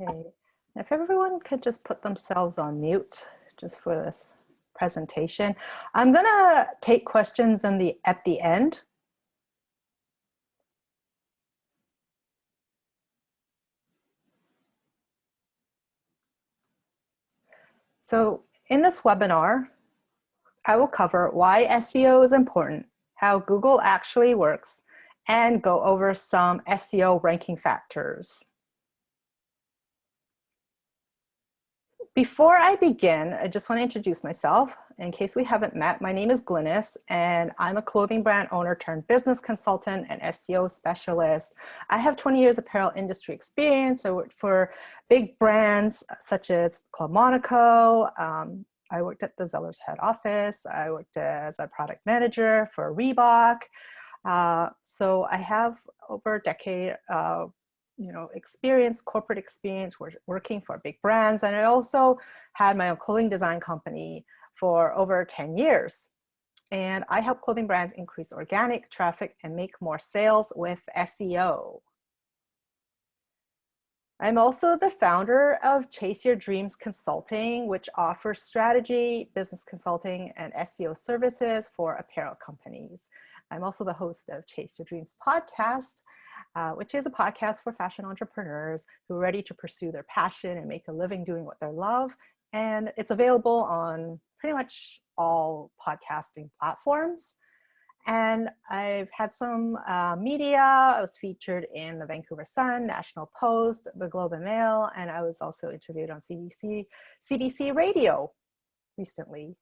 Okay, if everyone could just put themselves on mute just for this presentation. I'm gonna take questions at the end. So in this webinar, I will cover why SEO is important, how Google actually works, and go over some SEO ranking factors. Before I begin, I just want to introduce myself. In case we haven't met, my name is Glynis, and I'm a clothing brand owner turned business consultant and SEO specialist. I have 20 years apparel industry experience. I worked for big brands such as Club Monaco. I worked at the Zeller's head office. I worked as a product manager for Reebok. So I have over a decade corporate experience working for big brands. And I also had my own clothing design company for over 10 years. And I help clothing brands increase organic traffic and make more sales with SEO. I'm also the founder of Chase Your Dreams Consulting, which offers strategy, business consulting, and SEO services for apparel companies. I'm also the host of Chase Your Dreams podcast, which is a podcast for fashion entrepreneurs who are ready to pursue their passion and make a living doing what they love. And it's available on pretty much all podcasting platforms. And I've had some media. I was featured in the Vancouver Sun, National Post, the Globe and Mail, and I was also interviewed on CBC Radio recently.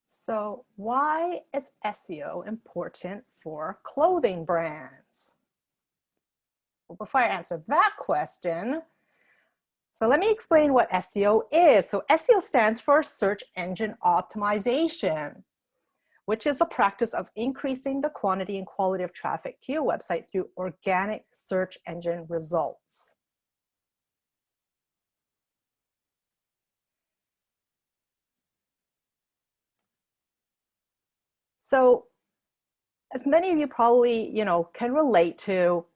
So why is SEO important for clothing brands? Well, before I answer that question, so let me explain what SEO is. So SEO stands for Search Engine Optimization, which is the practice of increasing the quantity and quality of traffic to your website through organic search engine results. So as many of you probably, can relate to,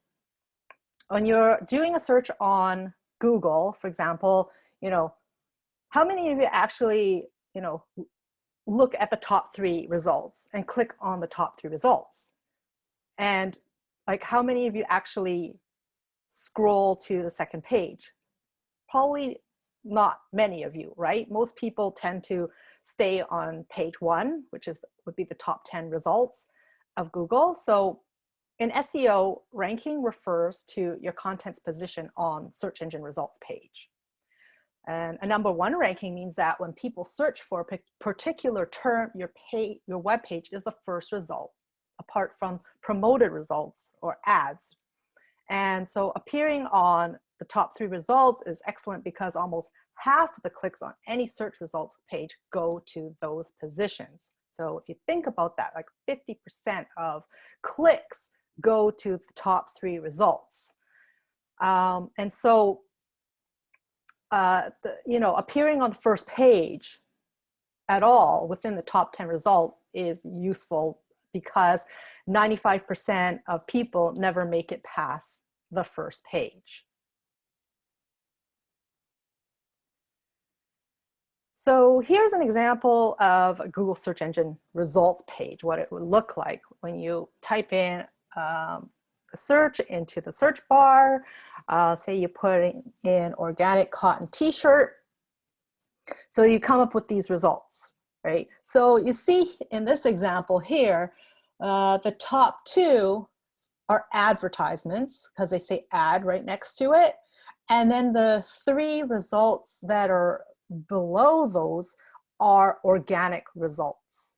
when you're doing a search on Google, for example, how many of you actually, look at the top 3 results and click on the top 3 results? And like, how many of you actually scroll to the second page? Probably not many of you, right? Most people tend to stay on page 1, which would be the top 10 results of Google. So in SEO, ranking refers to your content's position on search engine results page. And a number 1 ranking means that when people search for a particular term, your web page is the first result, apart from promoted results or ads. And so appearing on the top 3 results is excellent because almost half of the clicks on any search results page go to those positions. So if you think about that, like 50% of clicks go to the top 3 results. And so, appearing on the first page at all within the top 10 result is useful because 95% of people never make it past the first page. So here's an example of a Google search engine results page, what it would look like when you type in a search into the search bar. Say you put in organic cotton t-shirt. So you come up with these results, right? So you see in this example here, the top 2 are advertisements because they say ad right next to it. And then the 3 results that are below those are organic results.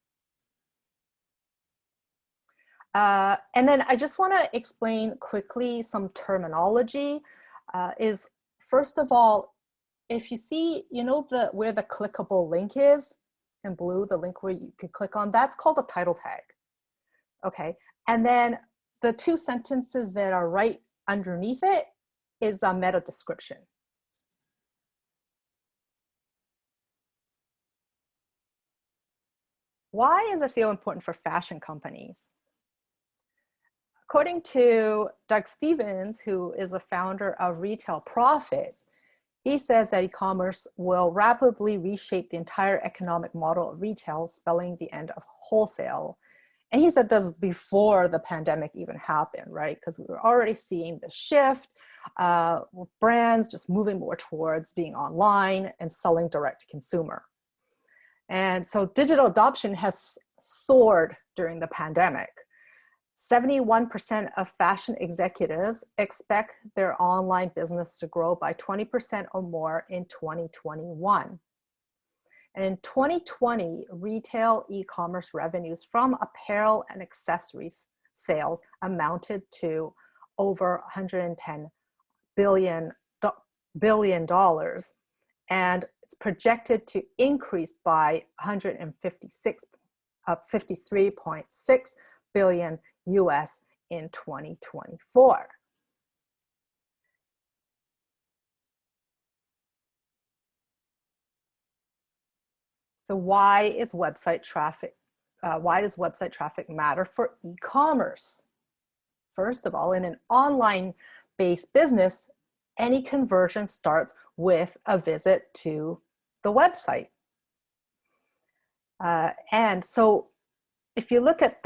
And then I just want to explain quickly some terminology. First of all, if you see, where the clickable link is in blue, the link where you could click on, that's called a title tag. Okay, and then the 2 sentences that are right underneath it is a meta description. Why is SEO important for fashion companies? According to Doug Stevens, who is the founder of Retail Profit, he says that e-commerce will rapidly reshape the entire economic model of retail, spelling the end of wholesale. And he said this before the pandemic even happened, right? Because we were already seeing the shift, with brands just moving more towards being online and selling direct to consumer. And so digital adoption has soared during the pandemic. 71% of fashion executives expect their online business to grow by 20% or more in 2021. And in 2020, retail e-commerce revenues from apparel and accessories sales amounted to over $110 billion, and it's projected to increase by 53.6 billion US in 2024. So why does website traffic matter for e-commerce? First of all, in an online-based business, any conversion starts with a visit to the website. And so if you look at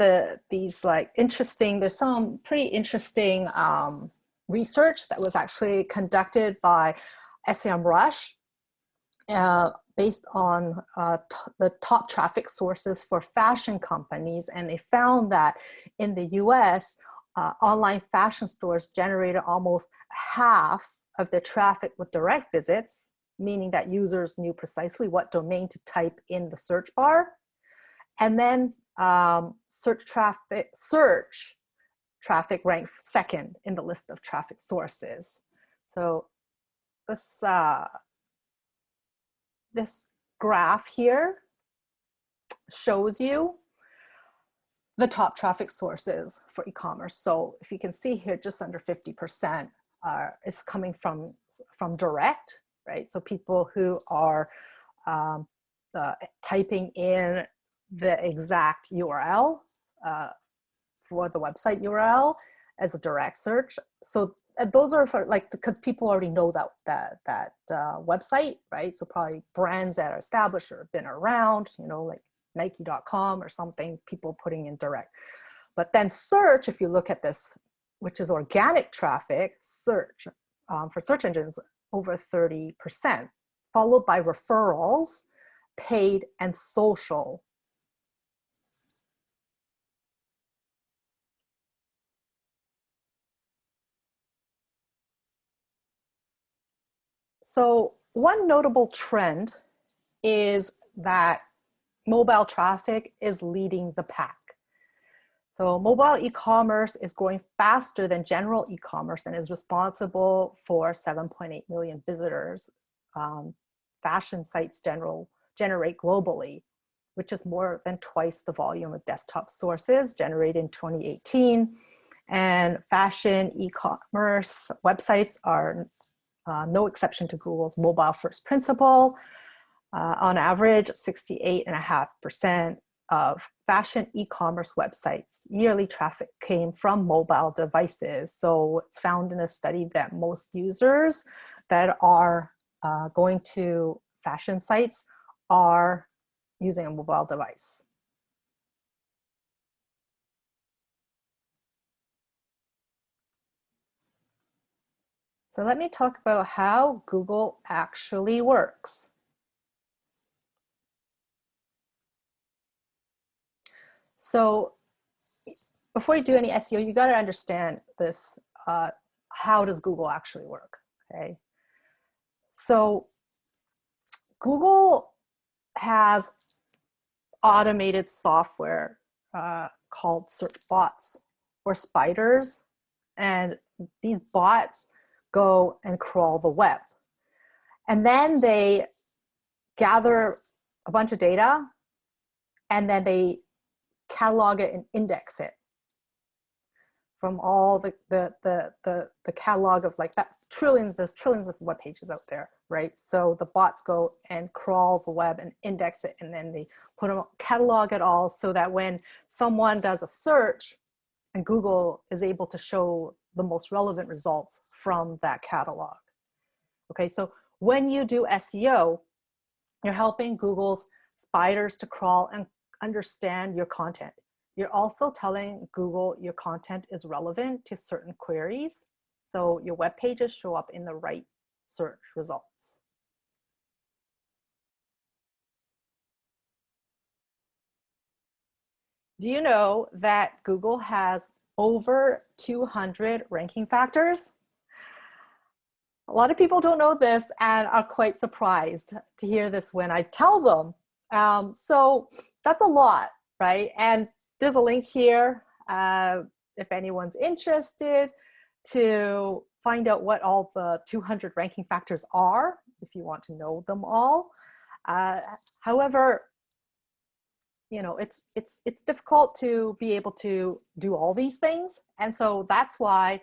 these like interesting, there's some pretty interesting research that was actually conducted by SEMrush based on the top traffic sources for fashion companies. And they found that in the US, online fashion stores generated almost half of the traffic with direct visits, meaning that users knew precisely what domain to type in the search bar. And then search traffic ranked second in the list of traffic sources. So this graph here shows you the top traffic sources for e-commerce. So if you can see here, just under 50% is coming from direct, right? So people who are typing in the exact URL for the website URL as a direct search. So those are for like, because people already know that website, right? So probably brands that are established or been around, you know, like Nike.com or something, people putting in direct. But then search, if you look at this, which is organic traffic, search for search engines, over 30%, followed by referrals, paid, and social. So one notable trend is that mobile traffic is leading the pack. So mobile e-commerce is growing faster than general e-commerce and is responsible for 7.8 million visitors fashion sites generate globally, which is more than twice the volume of desktop sources generated in 2018. And fashion e-commerce websites are no exception to Google's mobile first principle. On average, 68.5% of fashion e-commerce websites yearly traffic came from mobile devices. So it's found in a study that most users that are going to fashion sites are using a mobile device. So let me talk about how Google actually works. So before you do any SEO, you got to understand this, how does Google actually work, okay? So Google has automated software called search bots or spiders, and these bots go and crawl the web. And then they gather a bunch of data, and then they catalog it and index it from all the catalog of like that there's trillions of web pages out there, right? So the bots go and crawl the web and index it, and then they catalog it all so that when someone does a search, and Google is able to show the most relevant results from that catalog. Okay, so when you do SEO, you're helping Google's spiders to crawl and understand your content. You're also telling Google your content is relevant to certain queries, so your web pages show up in the right search results. Do you know that Google has over 200 ranking factors? A lot of people don't know this and are quite surprised to hear this when I tell them. So that's a lot, right? And there's a link here if anyone's interested to find out what all the 200 ranking factors are, if you want to know them all. However, you know, it's difficult to be able to do all these things. And so that's why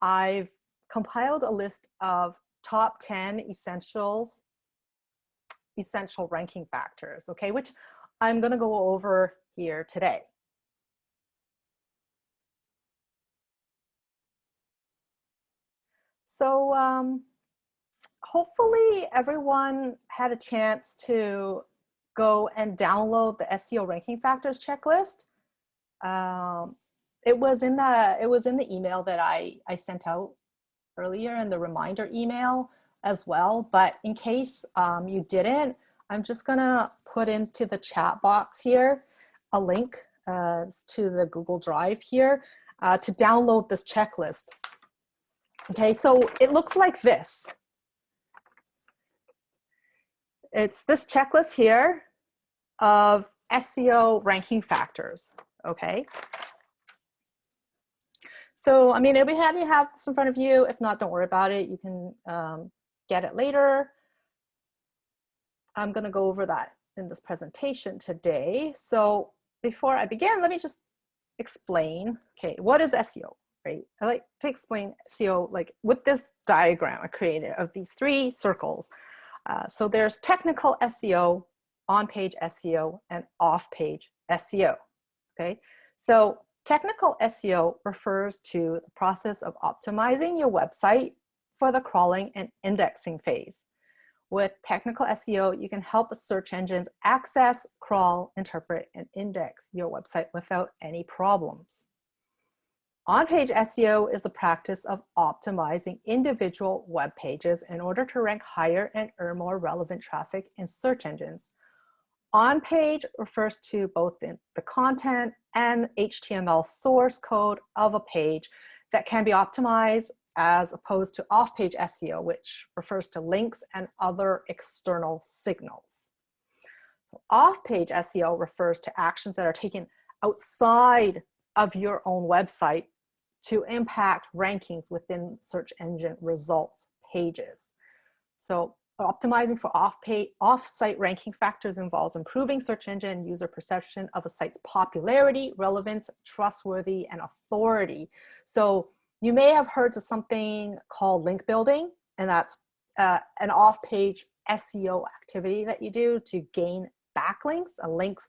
I've compiled a list of top 10 essential ranking factors, okay, which I'm going to go over here today. So hopefully everyone had a chance to go and download the SEO ranking factors checklist. It was in the email that I sent out earlier, in the reminder email as well. But in case you didn't, I'm just gonna put into the chat box here a link to the Google Drive here to download this checklist. Okay, so it looks like this. It's this checklist here of SEO ranking factors, okay? So, I mean, if you have this in front of you, if not, don't worry about it. You can get it later. I'm gonna go over that in this presentation today. So before I begin, let me just explain, okay, what is SEO, right? I like to explain SEO like with this diagram I created of these three circles. So there's technical SEO, on-page SEO, and off-page SEO, okay? So technical SEO refers to the process of optimizing your website for the crawling and indexing phase. With technical SEO, you can help the search engines access, crawl, interpret, and index your website without any problems. On-page SEO is the practice of optimizing individual web pages in order to rank higher and earn more relevant traffic in search engines. On-page refers to both the content and HTML source code of a page that can be optimized, as opposed to off-page SEO, which refers to links and other external signals. So off-page SEO refers to actions that are taken outside of your own website to impact rankings within search engine results pages. So optimizing for off-site ranking factors involves improving search engine user perception of a site's popularity, relevance, trustworthy, and authority. So you may have heard of something called link building, and that's an off-page SEO activity that you do to gain backlinks and links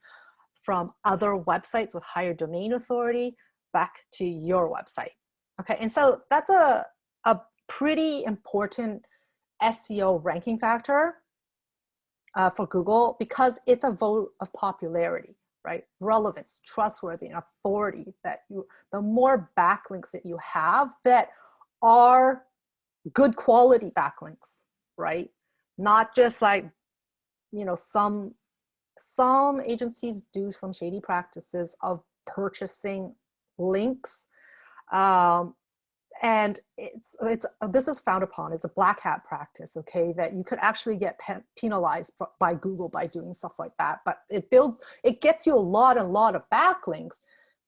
from other websites with higher domain authority back to your website. Okay, and so that's a pretty important SEO ranking factor for Google, because it's a vote of popularity, right? Relevance, trustworthy, and authority. The more backlinks that you have that are good quality backlinks, right? Not just like, you know, some agencies do some shady practices of purchasing links, and this is frowned upon. It's a black hat practice, okay, that you could actually get penalized by Google by doing stuff like that. But it gets you a lot of backlinks,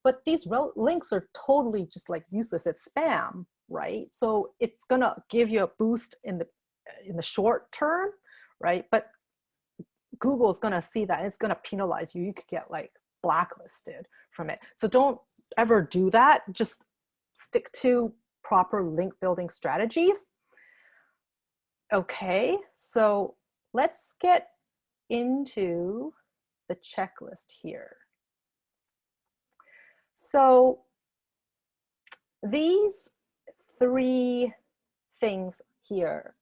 but these links are totally just like useless. It's spam, right? So it's gonna give you a boost in the short term, right? But Google is gonna see that, and it's gonna penalize you. You could get like blacklisted from it. So don't ever do that. Just stick to proper link building strategies. Okay, so let's get into the checklist here. So these three things here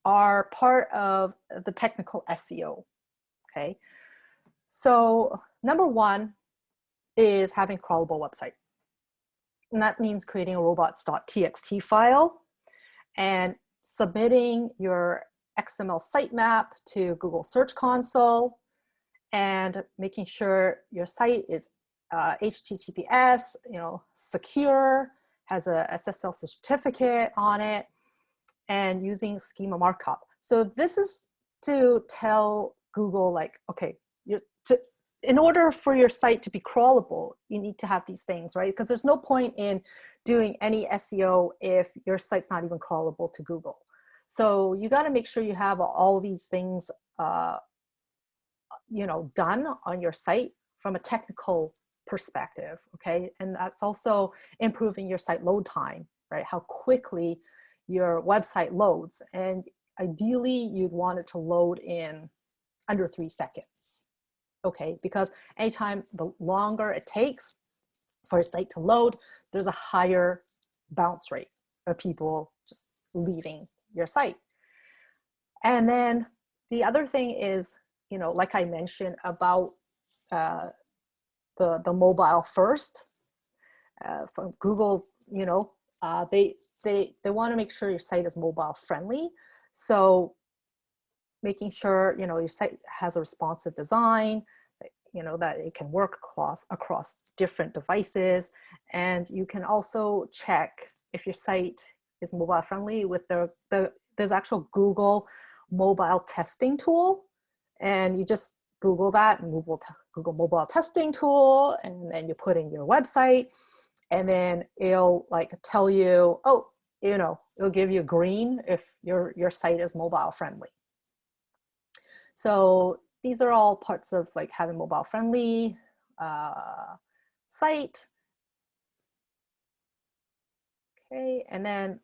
are part of the technical SEO, okay? So number one is having a crawlable website. And that means creating a robots.txt file and submitting your XML sitemap to Google Search Console and making sure your site is HTTPS, secure, has a SSL certificate on it, and using schema markup. So this is to tell Google, like, okay, in order for your site to be crawlable, you need to have these things, right? Because there's no point in doing any SEO if your site's not even crawlable to Google. So you got to make sure you have all these things, done on your site from a technical perspective, okay? And that's also improving your site load time, right? How quickly your website loads. And ideally, you'd want it to load in under 3 seconds. Okay, because anytime the longer it takes for a site to load, there's a higher bounce rate of people just leaving your site. And then the other thing is, like I mentioned about the mobile first, from Google, they want to make sure your site is mobile friendly. So making sure, your site has a responsive design, that it can work across different devices. And you can also check if your site is mobile friendly with there's actual Google mobile testing tool. And you just Google that, Google mobile testing tool, and then you put in your website, and then it'll like tell you, oh, it'll give you green if your site is mobile friendly. So these are all parts of like having mobile friendly site. Okay, and then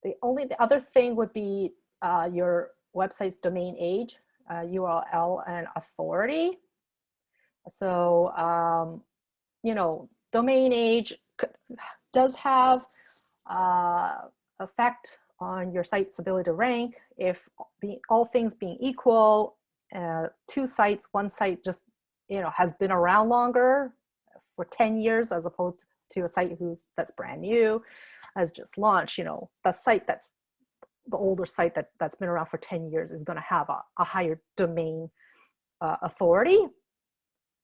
the other thing would be your website's domain age, URL and authority. So, domain age does have effect on your site's ability to rank. If all things being equal, two sites, one site just has been around longer for 10 years as opposed to a site that's brand new, has just launched, the site that's the older site that's been around for 10 years is going to have a higher domain authority.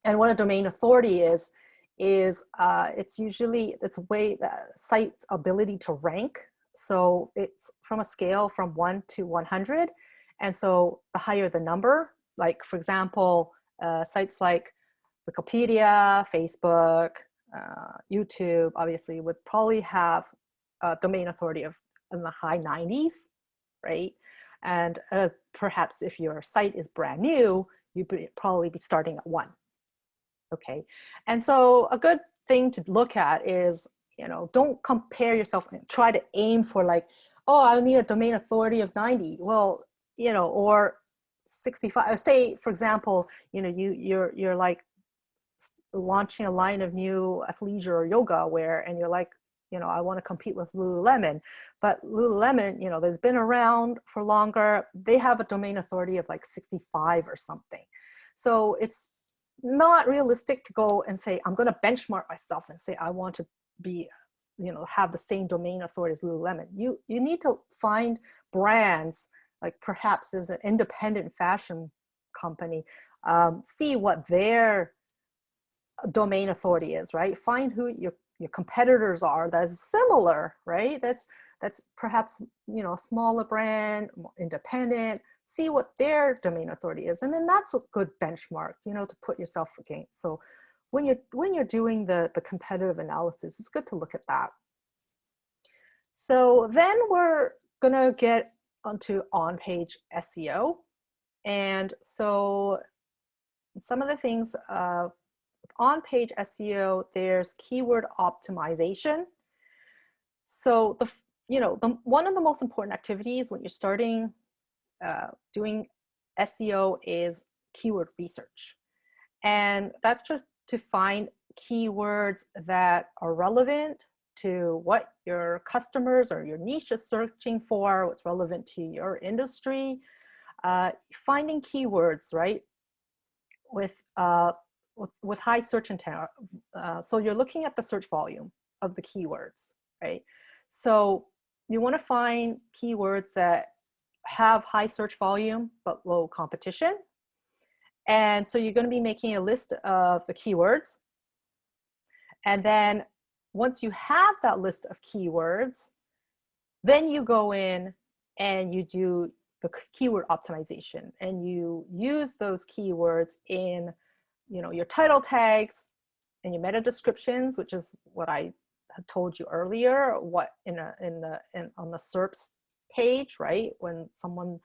And what a domain authority is it's usually a way that site's ability to rank. So it's from a scale from 1 to 100. And so the higher the number, like for example, sites like Wikipedia, Facebook, YouTube, obviously would probably have a domain authority of in the high 90s, right? And perhaps if your site is brand new, you'd probably be starting at 1. Okay, and so a good thing to look at is, don't compare yourself and try to aim for like, oh, I need a domain authority of 90. Well, or 65. Say, for example, you're like launching a line of new athleisure or yoga wear, and you're like, I want to compete with Lululemon, but Lululemon, there's been around for longer. They have a domain authority of like 65 or something. So it's not realistic to go and say, I'm going to benchmark myself and say, I want to be, have the same domain authority as Lululemon. You need to find brands, like perhaps as an independent fashion company, see what their domain authority is, right? Find who your competitors are that's similar, right? That's perhaps, a smaller brand, more independent, see what their domain authority is. And then that's a good benchmark, to put yourself against. So when you're doing the competitive analysis, it's good to look at that. So then we're gonna get onto on-page SEO. And so some of the things on-page SEO, there's keyword optimization. So one of the most important activities when you're starting doing SEO is keyword research. And that's just to find keywords that are relevant to what your customers or your niche is searching for, what's relevant to your industry. Finding keywords, right, with high search intent. So you're looking at the search volume of the keywords, right? So you want to find keywords that have high search volume but low competition. And so you're going to be making a list of the keywords. And then once you have that list of keywords, then you go in and you do the keyword optimization, and you use those keywords in, you know, your title tags and your meta descriptions, which is what I had told you earlier, what on the SERPs page, right? When someone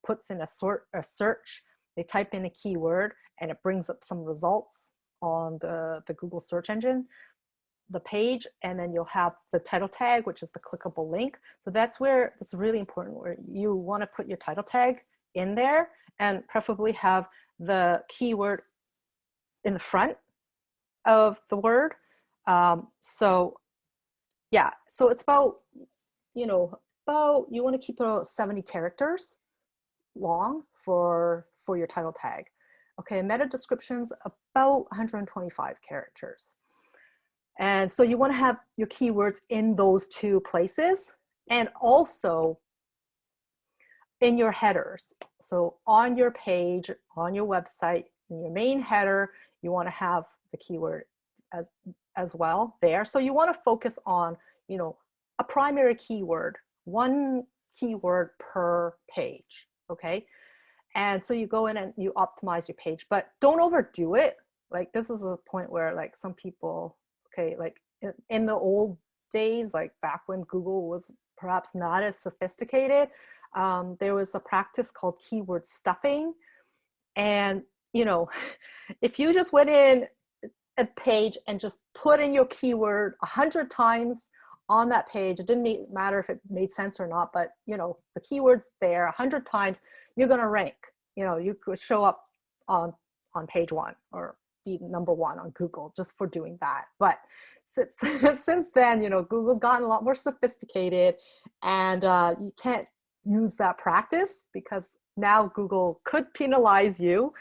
puts in a search, they type in a keyword and it brings up some results on the Google search engine, the page, and then you'll have the title tag, which is the clickable link. So that's where it's really important, where you want to put your title tag in there and preferably have the keyword in the front of the word. So yeah, so it's about, you know, you want to keep about 70 characters long for your title tag. Okay, meta descriptions about 125 characters. And so you want to have your keywords in those two places, and also in your headers. So on your page, on your website, in your main header, you want to have the keyword as well there. So you want to focus on, you know, a primary keyword, one keyword per page, okay? And so you go in and you optimize your page, but don't overdo it. Like, this is a point where, like, some people, okay, like in the old days, like back when Google was perhaps not as sophisticated, there was a practice called keyword stuffing. And, you know, if you just went in a page and just put in your keyword 100 times on that page, it didn't matter if it made sense or not, but, you know, the keyword's there 100 times, you're going to rank. You know, you could show up on page one or be number one on Google just for doing that. But since then, you know, Google's gotten a lot more sophisticated, and you can't use that practice, because now Google could penalize you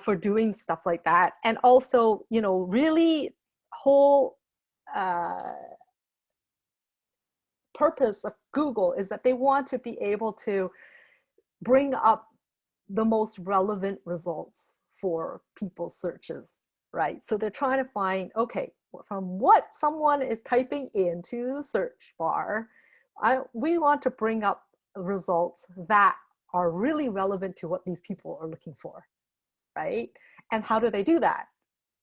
for doing stuff like that. And also, you know, really whole purpose of Google is that they want to be able to bring up the most relevant results for people's searches, right? So they're trying to find, okay, from what someone is typing into the search bar, we want to bring up results that are really relevant to what these people are looking for, right? And how do they do that?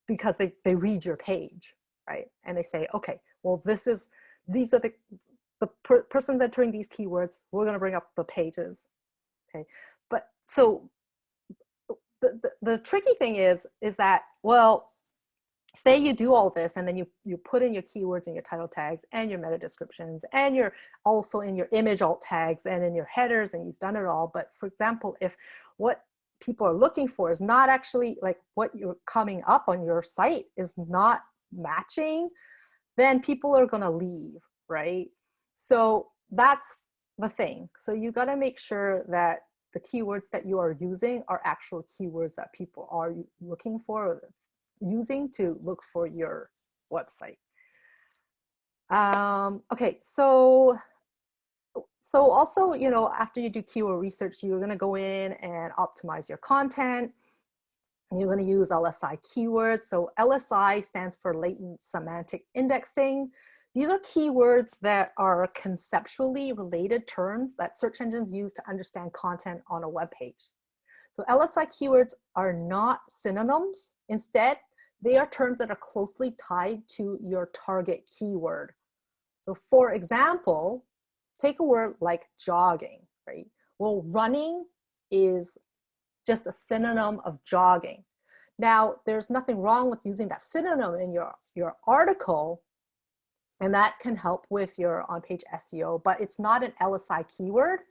Because they read your page, right? And they say, okay, well, these are the persons entering these keywords, we're going to bring up the pages, okay? But so the tricky thing is that, well, say you do all this, and then you put in your keywords and your title tags and your meta descriptions, and you're also in your image alt tags and in your headers, and you've done it all. But for example, if what people are looking for is not actually, like, what you're coming up on your site is not matching, then people are going to leave, right? So that's the thing. So you got to make sure that the keywords that you are using are actual keywords that people are looking for, or using to look for your website. Okay, so also, you know, after you do keyword research, you're going to go in and optimize your content. You're going to use LSI keywords. So LSI stands for latent semantic indexing. These are keywords that are conceptually related terms that search engines use to understand content on a web page. So LSI keywords are not synonyms. Instead, they are terms that are closely tied to your target keyword. So for example, take a word like jogging, right? Well, running is just a synonym of jogging. Now, there's nothing wrong with using that synonym in your article, and that can help with your on-page SEO, but it's not an LSI keyword.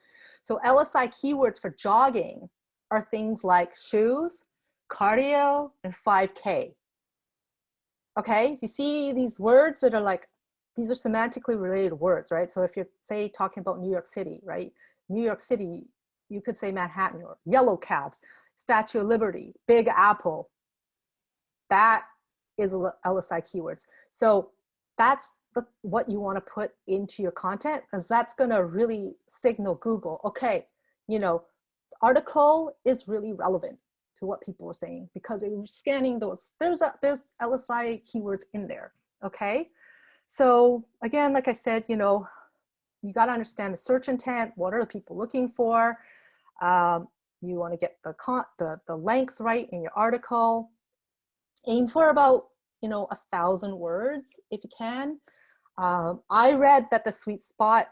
So LSI keywords for jogging are things like shoes, cardio, and 5K. Okay, you see these words that are like, these are semantically related words, right? So if you're, say, talking about New York City, right? New York City, you could say Manhattan or yellow cabs, Statue of Liberty, Big Apple. That is LSI keywords. So that's what you want to put into your content, because that's going to really signal Google, okay, you know, article is really relevant to what people are saying, because they're scanning those. There's LSI keywords in there, okay? So again, like I said, you know, you got to understand the search intent. What are the people looking for? You want to get the length right in your article. Aim for about, you know, 1,000 words if you can. I read that the sweet spot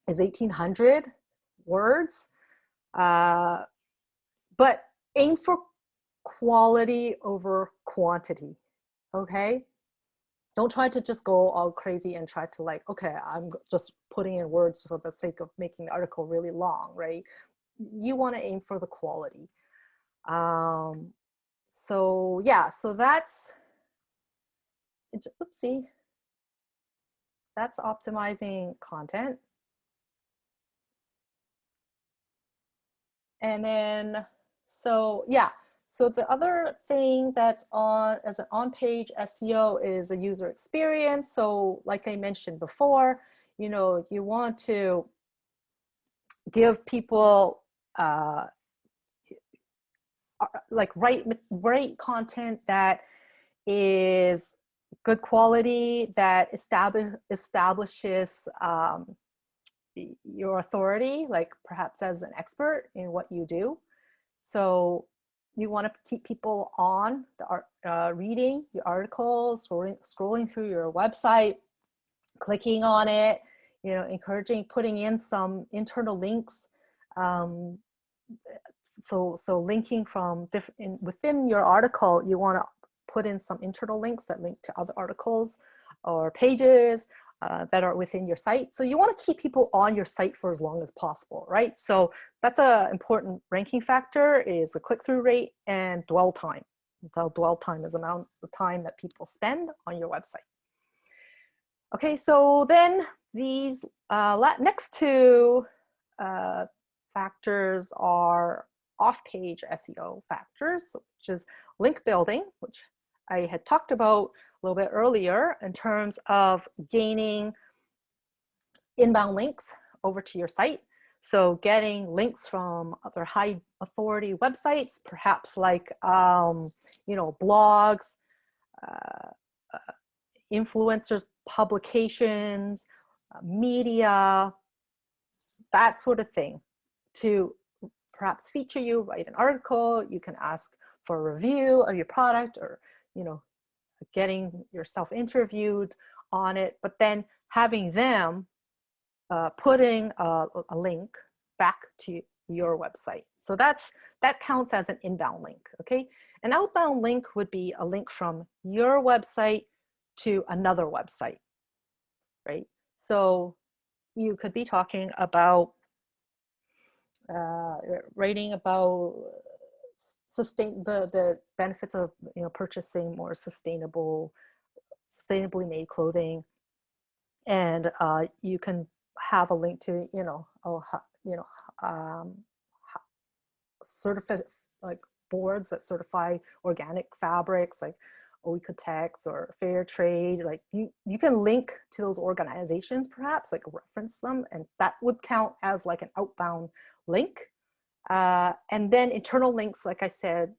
is 1,800 words, but aim for quality over quantity, okay? Don't try to just go all crazy and try to like, okay, I'm just putting in words for the sake of making the article really long, right? You want to aim for the quality. So yeah, so that's, oopsie, that's optimizing content. And then, so yeah, so the other thing that's on as an on-page SEO is a user experience. So like I mentioned before, you know, you want to give people like write content that is good quality, that establishes your authority, like perhaps as an expert in what you do. So you want to keep people on the reading your articles, scrolling through your website, clicking on it, you know, encouraging, putting in some internal links. So linking from within your article, you want to put in some internal links that link to other articles or pages that are within your site. So you want to keep people on your site for as long as possible, right? So that's an important ranking factor, is the click-through rate and dwell time. So dwell time is the amount of time that people spend on your website. Okay, so then these next two factors are off-page SEO factors, which is link building, which I had talked about a little bit earlier in terms of gaining inbound links over to your site. So getting links from other high authority websites, perhaps like, you know, blogs, influencers, publications, media, that sort of thing, to perhaps feature you, write an article. You can ask for a review of your product, or, you know, getting yourself interviewed on it, but then having them putting a link back to your website. So that counts as an inbound link, okay? An outbound link would be a link from your website to another website, right? So you could be talking about writing about the benefits of, you know, purchasing more sustainably made clothing, and you can have a link to, you know, certified, like, boards that certify organic fabrics, like Oikotex or Fair Trade. Like you can link to those organizations, perhaps like reference them, and that would count as like an outbound link. And then internal links, like I said,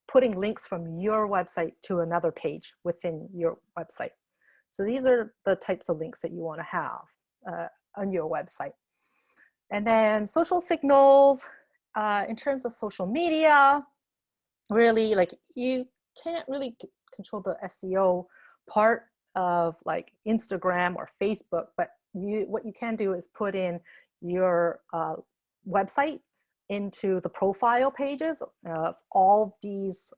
putting links from your website to another page within your website. So these are the types of links that you want to have on your website. And then social signals, in terms of social media, really, like, you can't really control the SEO part of like Instagram or Facebook, but what you can do is put in your website into the profile pages of all these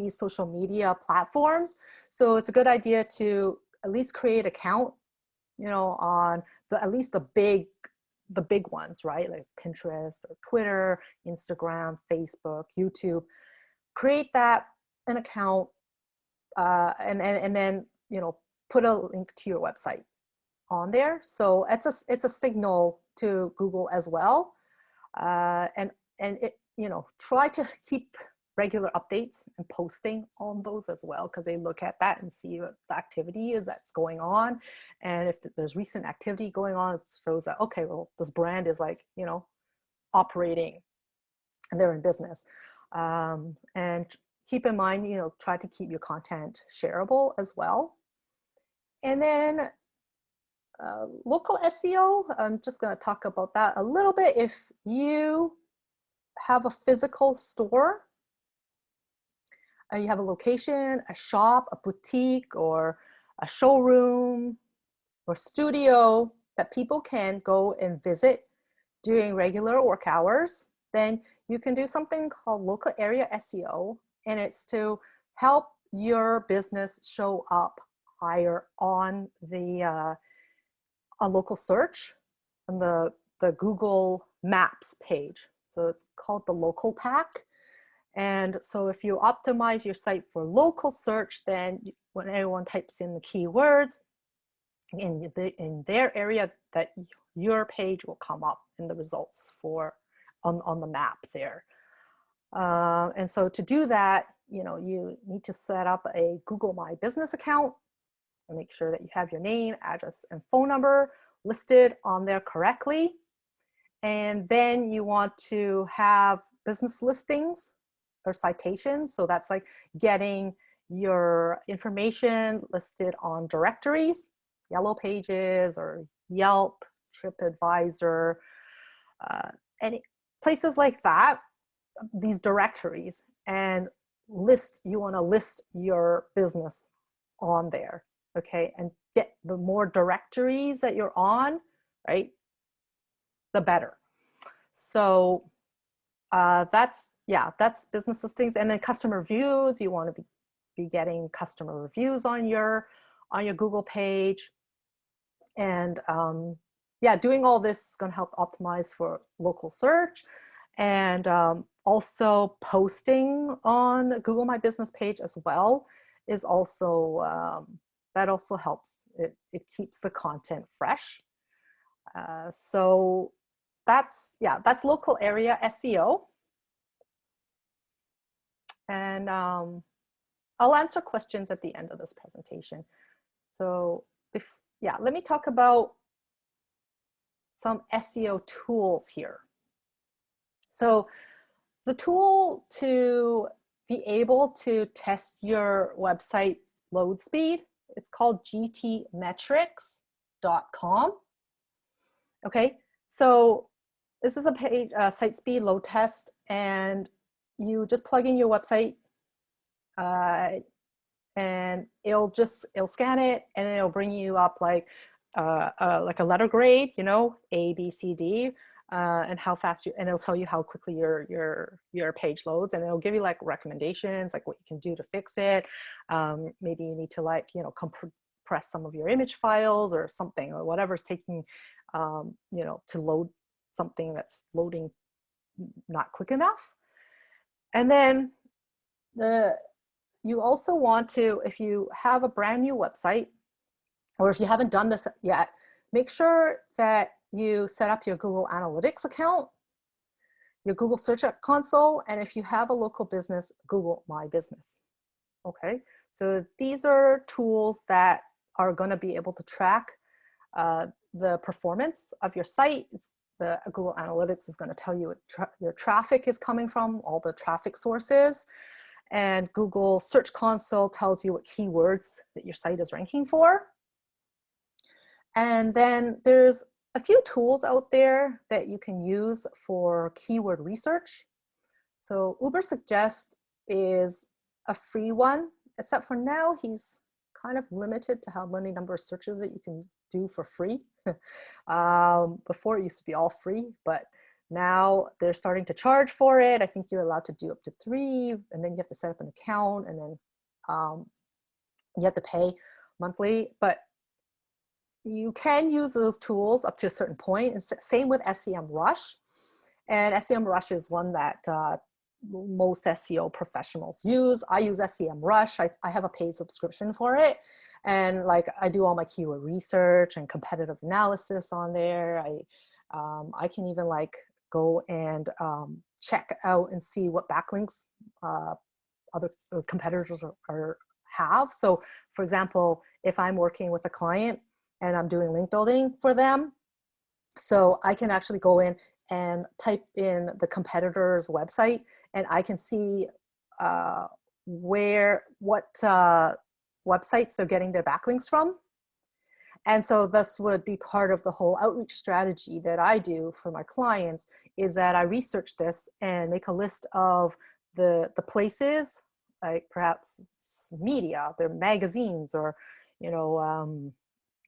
social media platforms. So it's a good idea to at least create an account, you know, on at least the big the big ones, right? Like Pinterest or Twitter, Instagram, Facebook, YouTube. Create an account, and then, you know, put a link to your website on there. So it's a signal to Google as well. And it, you know, try to keep regular updates and posting on those as well, because they look at that and see what the activity is that's going on. And if there's recent activity going on, it shows that, okay, well, this brand is like, you know, operating and they're in business. And keep in mind, you know, try to keep your content shareable as well. And then local SEO, I'm just going to talk about that a little bit. If you have a physical store, you have a location, a shop, a boutique, or a showroom or studio that people can go and visit during regular work hours, then you can do something called local area SEO, and it's to help your business show up higher on the on local search on the Google Maps page. So it's called the local pack. And so if you optimize your site for local search, then when everyone types in the keywords in their area, that your page will come up in the results for on the map there. And so to do that, you know, you need to set up a Google My Business account and make sure that you have your name, address, and phone number listed on there correctly. And then you want to have business listings or citations. So that's like getting your information listed on directories, Yellow Pages or Yelp, TripAdvisor, any places like that, these directories, and you want to list your business on there, okay? And get the more directories that you're on, right, the better. So that's business listings. And then customer reviews, you want to be getting customer reviews on your Google page. And yeah, doing all this is going to help optimize for local search. And also posting on the Google My Business page as well is also, that also helps. It keeps the content fresh. So that's local area SEO. And I'll answer questions at the end of this presentation. So let me talk about some SEO tools here. So the tool to be able to test your website load speed, it's called gtmetrics.com. Okay, so this is a page, site speed load test, and you just plug in your website and it'll scan it, and then it'll bring you up like a letter grade, you know, A, B, C, D, and how fast and it'll tell you how quickly your page loads, and it'll give you like recommendations, like what you can do to fix it. Maybe you need to, like, you know, compress some of your image files or something, or whatever's taking, you know, to load something that's loading not quick enough. And then you also want to, if you have a brand new website, or if you haven't done this yet, make sure that you set up your Google Analytics account, your Google Search Console, and if you have a local business, Google My Business. Okay, so these are tools that are going to be able to track the performance of your site. The Google Analytics is going to tell you what your traffic is coming from, all the traffic sources. And Google Search Console tells you what keywords that your site is ranking for. And then there's a few tools out there that you can use for keyword research. So Ubersuggest is a free one, except for now he's kind of limited to how many number of searches that you can do for free. Before it used to be all free, but now they're starting to charge for it. I think you're allowed to do up to 3, and then you have to set up an account, and then you have to pay monthly. But you can use those tools up to a certain point. And same with SEMrush. And SEMrush is one that most SEO professionals use. I use SEMrush. I have a paid subscription for it. And like I do all my keyword research and competitive analysis on there. I can even like go and check out and see what backlinks other competitors have. So for example, if I'm working with a client and I'm doing link building for them, so I can actually go in and type in the competitor's website, and I can see what websites they're getting their backlinks from. And so this would be part of the whole outreach strategy that I do for my clients, is that I research this and make a list of the places, like perhaps it's media, their magazines, or, you know,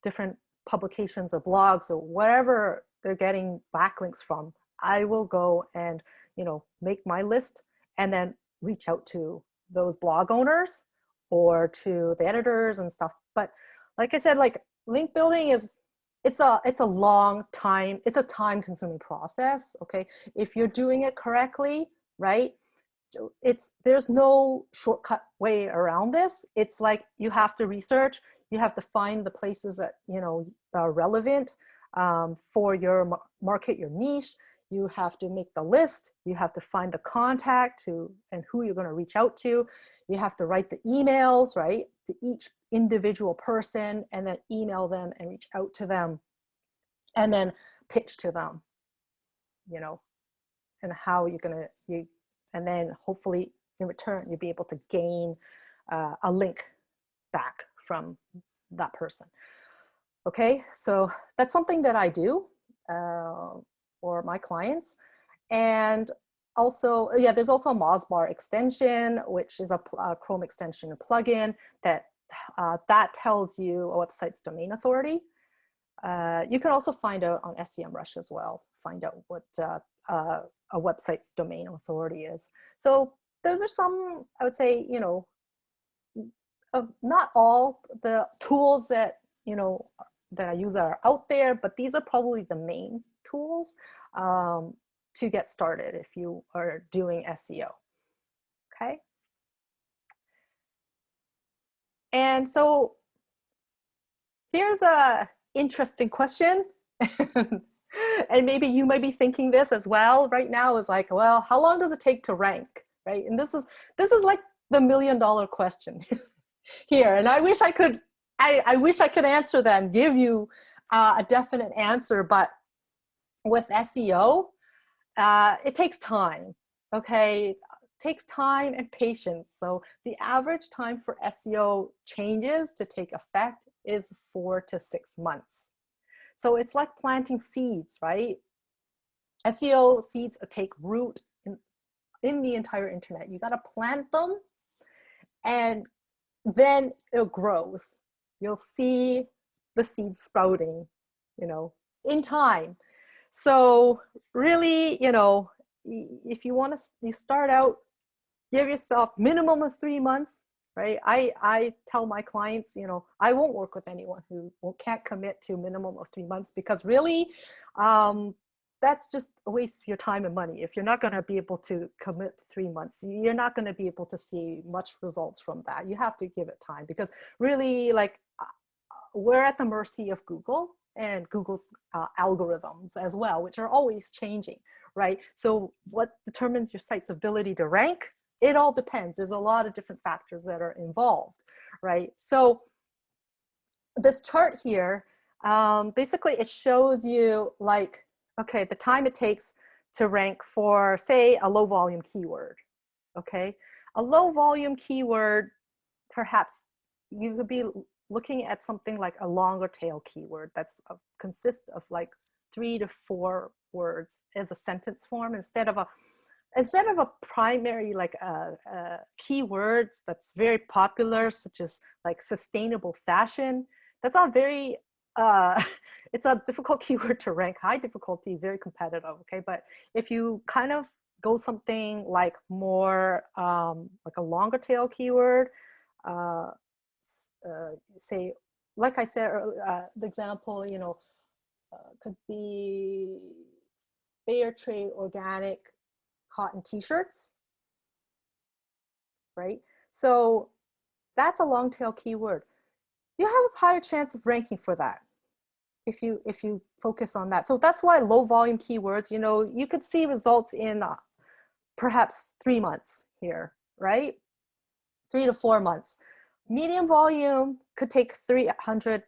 different publications or blogs or whatever they're getting backlinks from. I will go and, you know, make my list and then reach out to those blog owners or to the editors and stuff. But like I said, like link building it's a long time, it's a time consuming process. Okay. If you're doing it correctly, right? There's no shortcut way around this. It's like you have to research, you have to find the places that, you know, are relevant for your market, your niche. You have to make the list, you have to find the contact and who you're going to reach out to. You have to write the emails, right, to each individual person, and then email them and reach out to them and then pitch to them, you know, and how you're going to, and then hopefully in return, you'll be able to gain a link back from that person. Okay, so that's something that I do for my clients. And also, yeah, there's also a Mozbar extension, which is a Chrome extension plugin that tells you a website's domain authority. You can also find out on SEMrush as well, find out what a website's domain authority is. So those are some, I would say, you know, not all the tools that, you know, that I use are out there, but these are probably the main tools to get started if you are doing SEO. Okay. And so here's a interesting question. And maybe you might be thinking this as well right now, is like, well, how long does it take to rank, right? And this is like the $1 million question here. And I wish I could answer that and give you a definite answer, but with SEO, it takes time, okay? It takes time and patience. So the average time for SEO changes to take effect is 4 to 6 months. So it's like planting seeds, right? SEO seeds take root in the entire internet. You got to plant them and then it grows. You'll see the seeds sprouting, you know, in time. So really, you know, if you want to start out, give yourself minimum of 3 months, right? I tell my clients, you know, I won't work with anyone who can't commit to a minimum of 3 months, because really, that's just a waste of your time and money. If you're not going to be able to commit to 3 months, you're not going to be able to see much results from that. You have to give it time, because really, like, we're at the mercy of Google and Google's algorithms as well, which are always changing, right? So what determines your site's ability to rank? It all depends. There's a lot of different factors that are involved, right? So this chart here, basically it shows you, like, okay, the time it takes to rank for, say, a low volume keyword, okay? A low volume keyword, perhaps you could be looking at something like a longer tail keyword that's consists of like 3 to 4 words as a sentence form, instead of a primary, like keywords that's very popular, such as like sustainable fashion. That's not very it's a difficult keyword to rank, high difficulty, very competitive. Okay, but if you kind of go something like more like a longer tail keyword, say like I said, the example, could be fair trade organic cotton t-shirts, right? So that's a long tail keyword. You have a higher chance of ranking for that if you focus on that. So that's why low volume keywords, you could see results in perhaps 3 months here, right? 3 to 4 months. Medium volume could take 300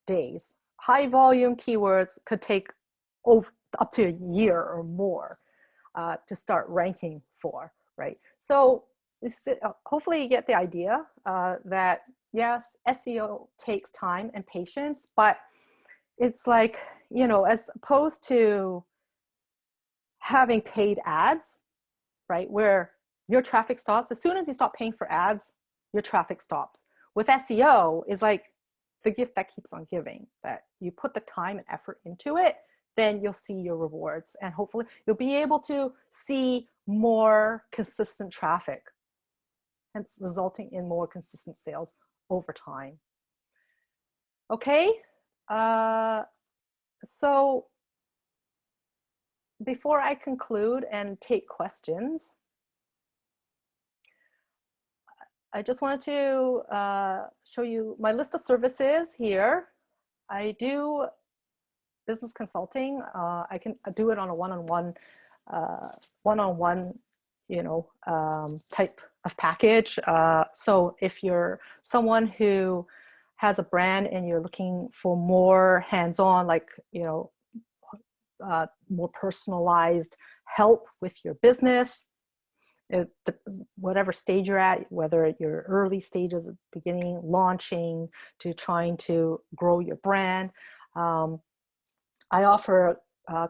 days. High volume keywords could take up to a year or more to start ranking for, right? So hopefully you get the idea that yes, SEO takes time and patience, but it's like, as opposed to having paid ads, right, where your traffic stops. As soon as you stop paying for ads, your traffic stops. With SEO, is like the gift that keeps on giving, that you put the time and effort into it, then you'll see your rewards, and hopefully you'll be able to see more consistent traffic, hence resulting in more consistent sales over time. Okay, so before I conclude and take questions, I just wanted to show you my list of services here. I do business consulting. I can do it on a one-on-one, type of package. So if you're someone who has a brand and you're looking for more hands-on, like, more personalized help with your business, whatever stage you're at, whether you're early stages of beginning, launching, to trying to grow your brand. I offer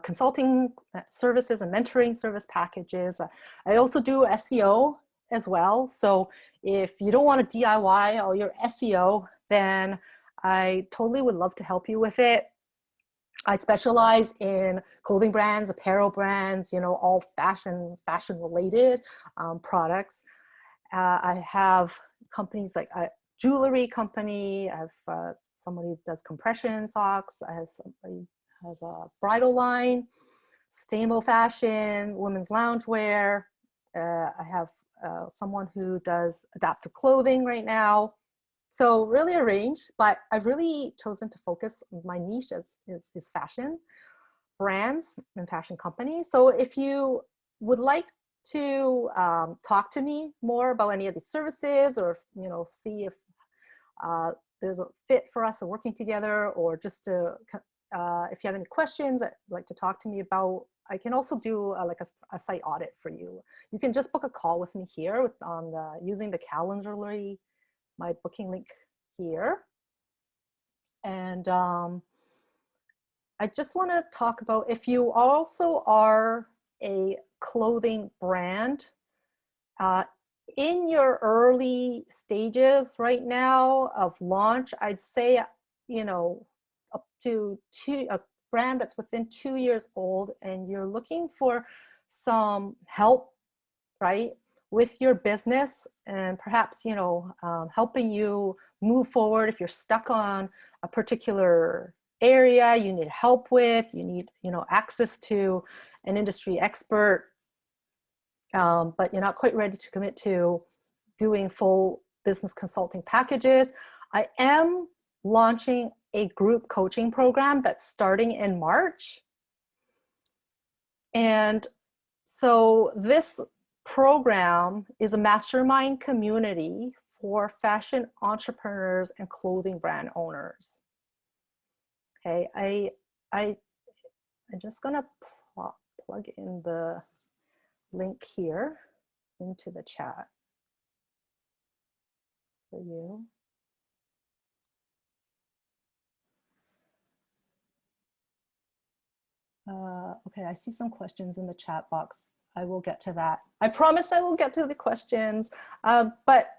consulting services and mentoring service packages. I also do SEO as well. So if you don't want to DIY all your SEO, then I totally would love to help you with it. I specialize in clothing brands, apparel brands, all fashion related products. I have companies like a jewelry company. I have somebody who does compression socks. I have somebody who has a bridal line, sustainable fashion, women's loungewear. I have someone who does adaptive clothing right now. So really a range, but I've really chosen to focus, my niche is fashion brands and fashion companies. So if you would like to talk to me more about any of these services, or see if there's a fit for us working together, or just to, if you have any questions that you'd like to talk to me about, I can also do like a site audit for you. You can just book a call with me here using the Calendly, my booking link here. And I just want to talk about, if you also are a clothing brand in your early stages right now of launch, I'd say, up to a brand that's within 2 years old, and you're looking for some help, right, with your business, and perhaps, helping you move forward. If you're stuck on a particular area you need help with, you need, access to an industry expert, but you're not quite ready to commit to doing full business consulting packages, I am launching a group coaching program that's starting in March. And so this program is a mastermind community for fashion entrepreneurs and clothing brand owners. Okay, I'm just gonna plug in the link here into the chat for you. Okay, I see some questions in the chat box. I will get to that. I promise I will get to the questions, but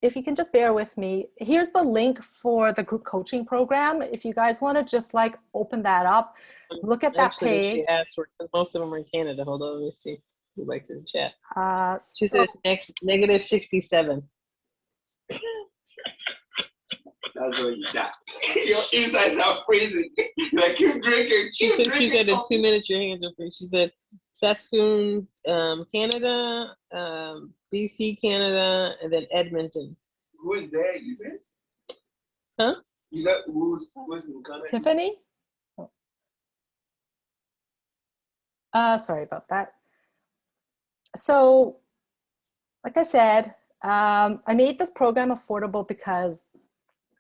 if you can just bear with me, here's the link for the group coaching program. If you guys want to just like open that up, look at that page. She asked for, most of them are in Canada. Hold on, let me see. Go back to the chat. She says next -67. That's all you got. Your insides are freezing. Like keep drinking. She said in 2 minutes your hands are free. She said Sassoon, Canada, BC, Canada, and then Edmonton. Who is there? You said? Huh? You said who's in Canada? Tiffany? Sorry about that. So, like I said, I made this program affordable because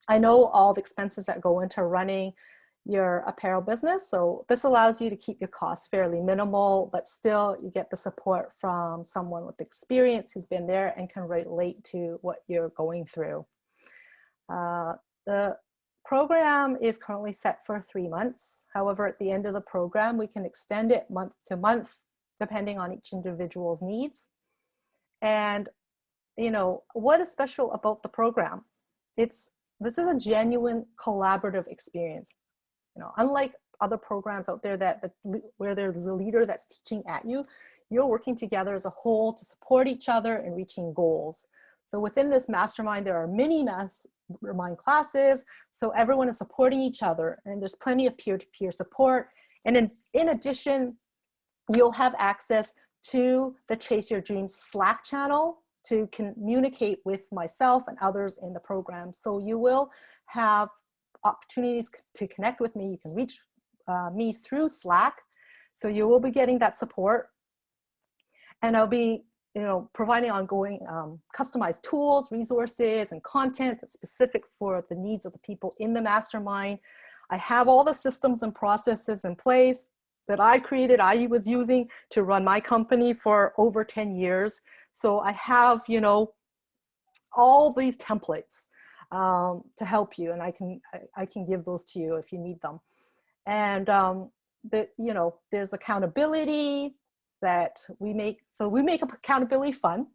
I know all the expenses that go into running your apparel business. So this allows you to keep your costs fairly minimal, but still you get the support from someone with experience who's been there and can relate to what you're going through. The program is currently set for 3 months. However, at the end of the program, we can extend it month to month, depending on each individual's needs. And, you know, what is special about the program? This is a genuine collaborative experience. You know, unlike other programs out there where there's a leader that's teaching at you, you're working together as a whole to support each other in reaching goals. So within this mastermind, there are many mastermind classes, so everyone is supporting each other, and there's plenty of peer-to-peer support. And in addition, you'll have access to the Chase Your Dreams Slack channel to communicate with myself and others in the program. So you will have opportunities to connect with me. You can reach me through Slack. So you will be getting that support. And I'll be, you know, providing ongoing customized tools, resources, and content that's specific for the needs of the people in the mastermind. I have all the systems and processes in place that I created, I was using to run my company for over 10 years. So I have, you know, all these templates to help you, and I can give those to you if you need them. And you know, there's accountability that we make. So we make accountability fun,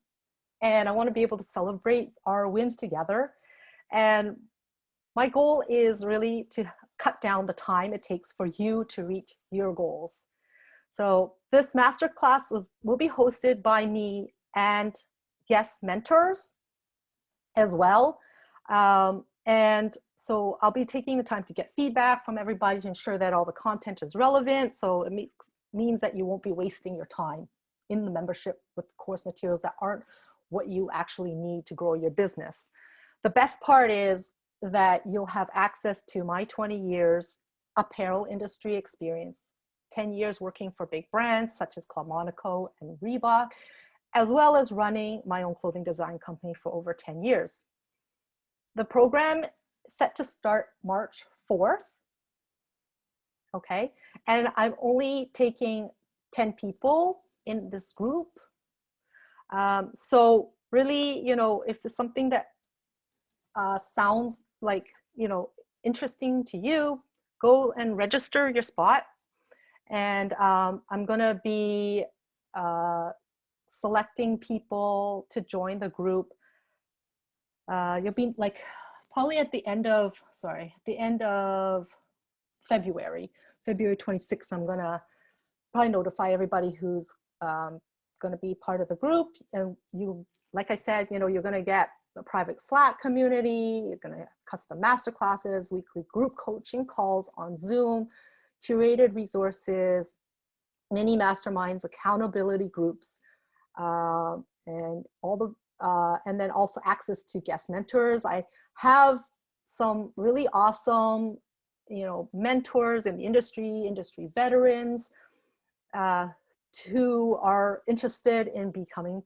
and I want to be able to celebrate our wins together. And my goal is really to cut down the time it takes for you to reach your goals. So this masterclass will be hosted by me and guest mentors as well. And so I'll be taking the time to get feedback from everybody to ensure that all the content is relevant. So it means that you won't be wasting your time in the membership with course materials that aren't what you actually need to grow your business. The best part is that you'll have access to my 20 years apparel industry experience, 10 years working for big brands such as Club Monaco and Reebok, as well as running my own clothing design company for over 10 years. The program is set to start March 4th, okay? And I'm only taking 10 people in this group. So really, you know, if it's something that sounds like, you know, interesting to you, go and register your spot. And I'm gonna be selecting people to join the group. You'll be like probably at the end of February 26th. I'm gonna probably notify everybody who's gonna be part of the group. And you, like I said, you know, you're gonna get a private Slack community, you're gonna have custom masterclasses, weekly group coaching calls on Zoom, curated resources, mini masterminds, accountability groups, and all the and then also access to guest mentors. I have some really awesome, you know, mentors in the industry veterans who are interested in becoming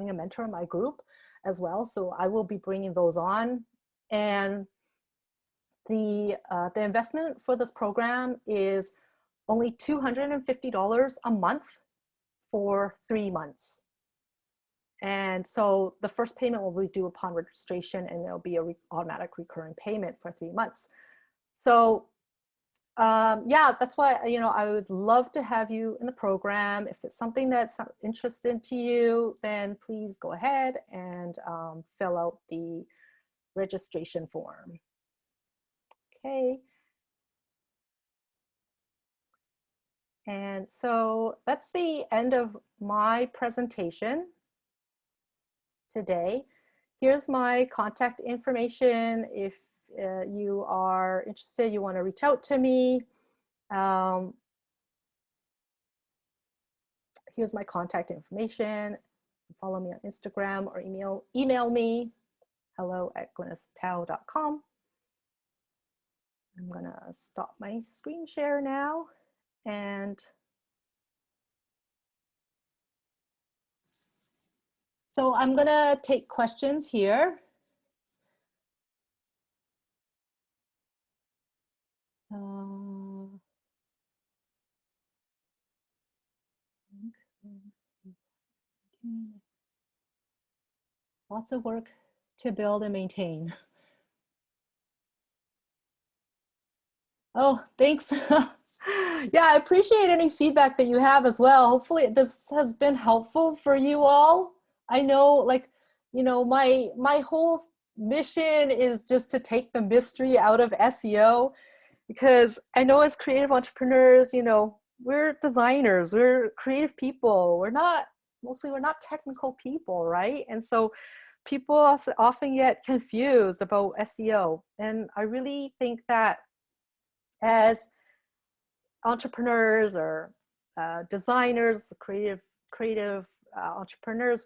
a mentor in my group as well. So I will be bringing those on. And the investment for this program is only $250 a month for 3 months. And so the first payment will be due upon registration, and there'll be a automatic recurring payment for 3 months. So yeah, that's why, you know, I would love to have you in the program. If it's something that's interesting to you, then please go ahead and fill out the registration form. Okay. And so that's the end of my presentation today. here's my contact information. If you are interested, you want to reach out to me. Here's my contact information. Follow me on Instagram or email me, hello@glynnistao.com. I'm gonna stop my screen share now, and so I'm gonna take questions here. Lots of work to build and maintain. Oh, thanks. Yeah, I appreciate any feedback that you have as well. Hopefully this has been helpful for you all. I know, like, you know, my whole mission is just to take the mystery out of SEO, because I know as creative entrepreneurs, you know, we're designers, we're creative people. We're not technical people, right? And so people often get confused about SEO. And I really think that as entrepreneurs or designers, creative entrepreneurs,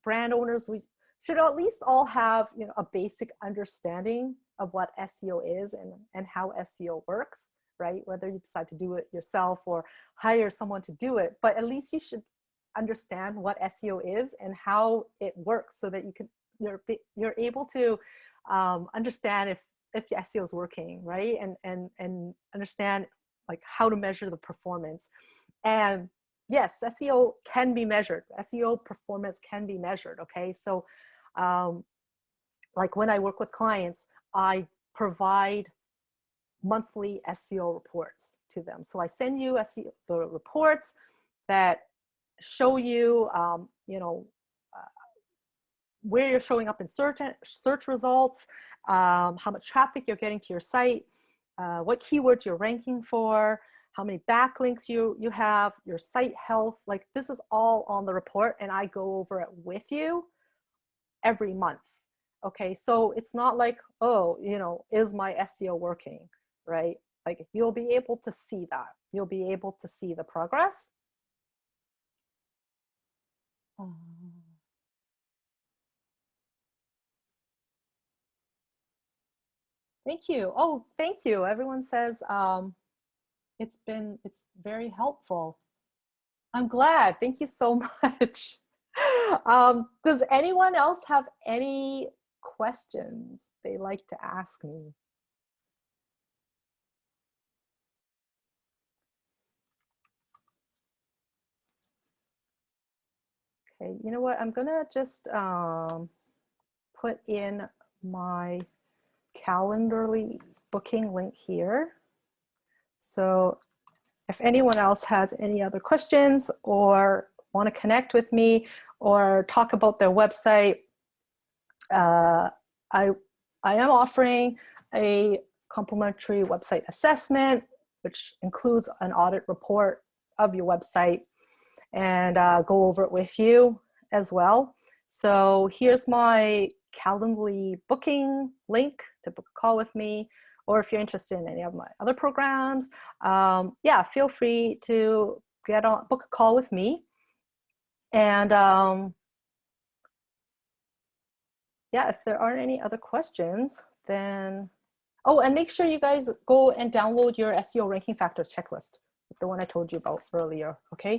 brand owners, we should at least all have, you know, a basic understanding of what SEO is and how SEO works, right? Whether you decide to do it yourself or hire someone to do it, but at least you should understand what SEO is and how it works, so that you're able to understand if the SEO is working, right? And understand like how to measure the performance. And yes, SEO can be measured. SEO performance can be measured, okay? So like when I work with clients, I provide monthly SEO reports to them. So I send you the reports that show you, you know, where you're showing up in search results, how much traffic you're getting to your site, what keywords you're ranking for, how many backlinks you have, your site health. Like this is all on the report, and I go over it with you every month. Okay, so it's not like, oh, you know, is my SEO working, right? Like you'll be able to see that. You'll be able to see the progress. Thank you. Oh, thank you. Everyone says it's very helpful. I'm glad. Thank you so much. Does anyone else have any questions they like to ask me? Okay, you know what? I'm gonna just put in my Calendly booking link here. So if anyone else has any other questions or want to connect with me or talk about their website, I am offering a complimentary website assessment, which includes an audit report of your website, and go over it with you as well. So here's my Calendly booking link to book a call with me, or if you're interested in any of my other programs, yeah, feel free to book a call with me. And yeah, if there aren't any other questions, then, oh, and make sure you guys go and download your SEO ranking factors checklist, the one I told you about earlier, okay?